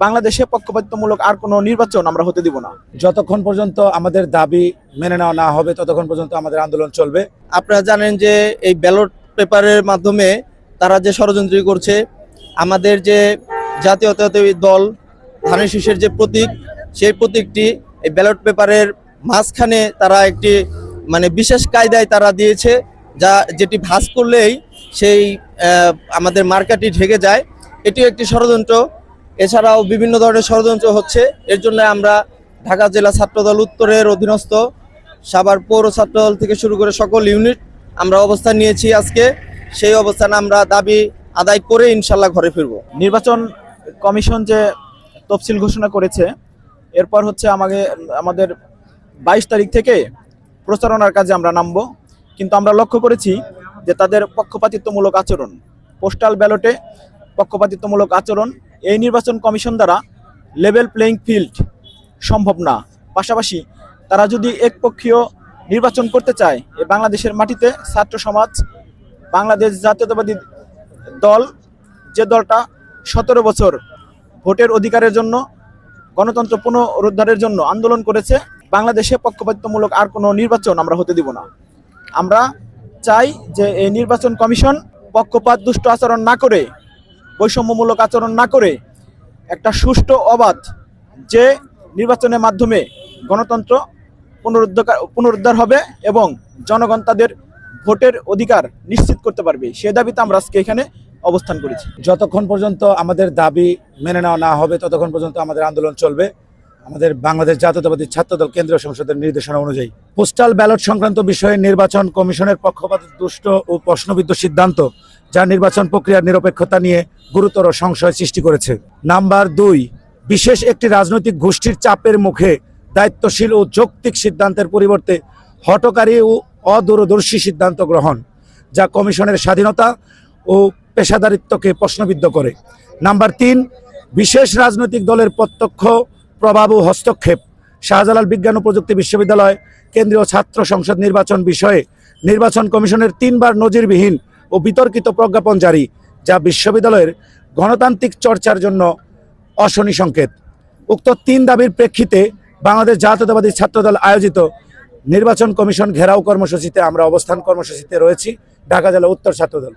বাংলাদেশে পক্ষপাতিত্বমূলক আর কোনো নির্বাচন আমরা হতে দিব না। যতক্ষণ পর্যন্ত আমাদের দাবি মেনে নেওয়া না হবে ততক্ষণ পর্যন্ত আমাদের আন্দোলন চলবে। আপনারা জানেন যে এই ব্যালট পেপারের মাধ্যমে তারা যে ষড়যন্ত্র করছে, আমাদের যে জাতীয়তাবাদী দল ধানের শীষের যে প্রতীক, সেই প্রতীকটি এই ব্যালট পেপারের মাঝখানে তারা একটি বিশেষ কায়দায় তারা দিয়েছে, যেটি ভাঁজ করলেই সেই আমাদের মার্কাটি ঢেকে যায়। এটিও একটি ষড়যন্ত্র। এছাড়াও বিভিন্ন ধরনের ষড়যন্ত্র হচ্ছে। এর জন্য আমরা ঢাকা জেলা ছাত্রদল উত্তরের অধীনস্থ সাভার পৌর ছাত্রদল থেকে শুরু করে সকল ইউনিট আমরা অবস্থান নিয়েছি। আজকে সেই অবস্থানে আমরা দাবি আদায় করে ইনশাল্লাহ ঘরে ফিরব। নির্বাচন কমিশন যে তফসিল ঘোষণা করেছে, এরপর হচ্ছে আমাদের 22 তারিখ থেকে প্রচারণার কাজে আমরা নামবো। কিন্তু আমরা লক্ষ্য করেছি যে তাদের পক্ষপাতিত্বমূলক আচরণ, পোস্টাল ব্যালটে পক্ষপাতিত্বমূলক আচরণ, এই নির্বাচন কমিশন দ্বারা লেভেল প্লেইং ফিল্ড সম্ভব না। পাশাপাশি তারা যদি একপক্ষীয় নির্বাচন করতে চায়, এই বাংলাদেশের মাটিতে ছাত্র সমাজ, বাংলাদেশ জাতীয়তাবাদী দল, যে দলটা 17 বছর ভোটের অধিকারের জন্য, গণতন্ত্র পুনরুদ্ধারের জন্য আন্দোলন করেছে, বাংলাদেশে পক্ষপাতিত্বমূলক আর কোনো নির্বাচন আমরা হতে দিব না। আমরা চাই যে এই নির্বাচন কমিশন পক্ষপাত দুষ্ট আচরণ না করে, বৈষম্যমূলক আচরণ না করে একটা সুষ্ঠু অবাধ যে নির্বাচনের মাধ্যমে গণতন্ত্র পুনরুদ্ধার হবে এবং জনগণ তাদের ভোটের অধিকার নিশ্চিত করতে পারবে, সে দাবিতে আমরা আজকে এখানে অবস্থান করেছি। যতক্ষণ পর্যন্ত আমাদের দাবি মেনে নেওয়া না হবে ততক্ষণ পর্যন্ত আমাদের আন্দোলন চলবে। আমাদের বাংলাদেশ জাতীয়তাবাদী ছাত্রদল কেন্দ্রীয় সংসদের নির্দেশনা অনুযায়ী পোস্টাল ব্যালট সংক্রান্ত বিষয়ে নির্বাচন কমিশনের পক্ষপাত দুষ্ট ও প্রশ্নবিদ্ধ সিদ্ধান্ত, যা নির্বাচন প্রক্রিয়ার নিরপেক্ষতা নিয়ে গুরুতর সংশয় সৃষ্টি করেছে। নাম্বার 2, বিশেষ একটি রাজনৈতিক গোষ্ঠীর চাপের মুখে দায়িত্বশীল ও যৌক্তিক সিদ্ধান্তের পরিবর্তে হঠকারী ও অদূরদর্শী সিদ্ধান্ত গ্রহণ, যা কমিশনের স্বাধীনতা ও পেশাদারিত্বকে প্রশ্নবিদ্ধ করে। নাম্বার 3, বিশেষ রাজনৈতিক দলের প্রত্যক্ষ প্রভাব ও হস্তক্ষেপ, শাহজালাল বিজ্ঞান ও প্রযুক্তি বিশ্ববিদ্যালয় কেন্দ্রীয় ছাত্র সংসদ নির্বাচন বিষয়ে নির্বাচন কমিশনের 3 বার নজিরবিহীন ও বিতর্কিত প্রজ্ঞাপন জারি, যা বিশ্ববিদ্যালয়ের গণতান্ত্রিক চর্চার জন্য অশনি সংকেত। উক্ত 3 দাবির প্রেক্ষিতে বাংলাদেশ জাতীয়তাবাদী ছাত্রদল আয়োজিত নির্বাচন কমিশন ঘেরাও কর্মসূচিতে আমরা অবস্থান কর্মসূচিতে রয়েছি, ঢাকা জেলা উত্তর ছাত্রদল।